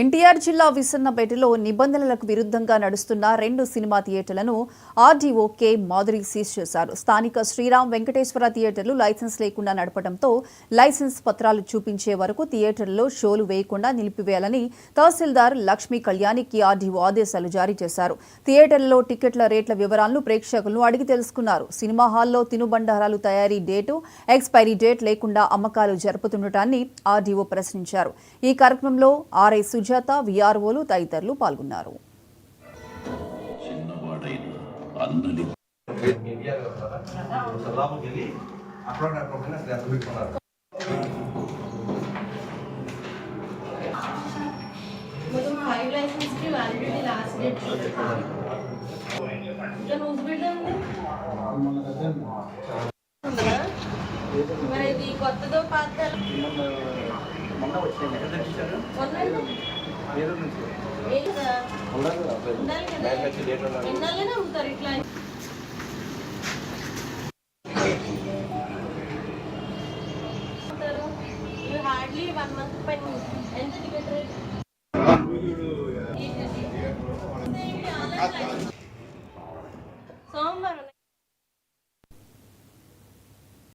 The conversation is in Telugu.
ఎన్టీఆర్ జిల్లా విసన్నపేటలో నిబంధనలకు విరుద్ధంగా నడుస్తున్న 2 సినిమా థియేటర్లను ఆర్డీఓ కె మాధురి సీజ్ చేశారు. స్థానిక శ్రీరామ్ వెంకటేశ్వర థియేటర్లు లైసెన్స్ లేకుండా నడపడంతో లైసెన్స్ పత్రాలు చూపించే వరకు థియేటర్లలో షోలు వేయకుండా నిలిపివేయాలని తహసీల్దార్ లక్ష్మీ కళ్యాణికి ఆర్డీఓ ఆదేశాలు జారీ చేశారు. థియేటర్లలో టికెట్ల రేట్ల వివరాలను ప్రేక్షకులను అడిగి తెలుసుకున్నారు. సినిమా హాల్లో తినుబండారాలు తయారీ డేటు, ఎక్స్పైరీ డేట్ లేకుండా అమ్మకాలు జరుపుతుండటాన్ని ఆర్డీఓ ప్రశ్నించారు. ఈ కార్యక్రమంలో ఆర్ఐ సుజాత, విఆర్ఓలు తదితరులు పాల్గొన్నారు. కొత్తదో పాత ఉంటారు ఇట్లా హార్డ్లీ 1 month పైన ఎంత టికెట్ రేట్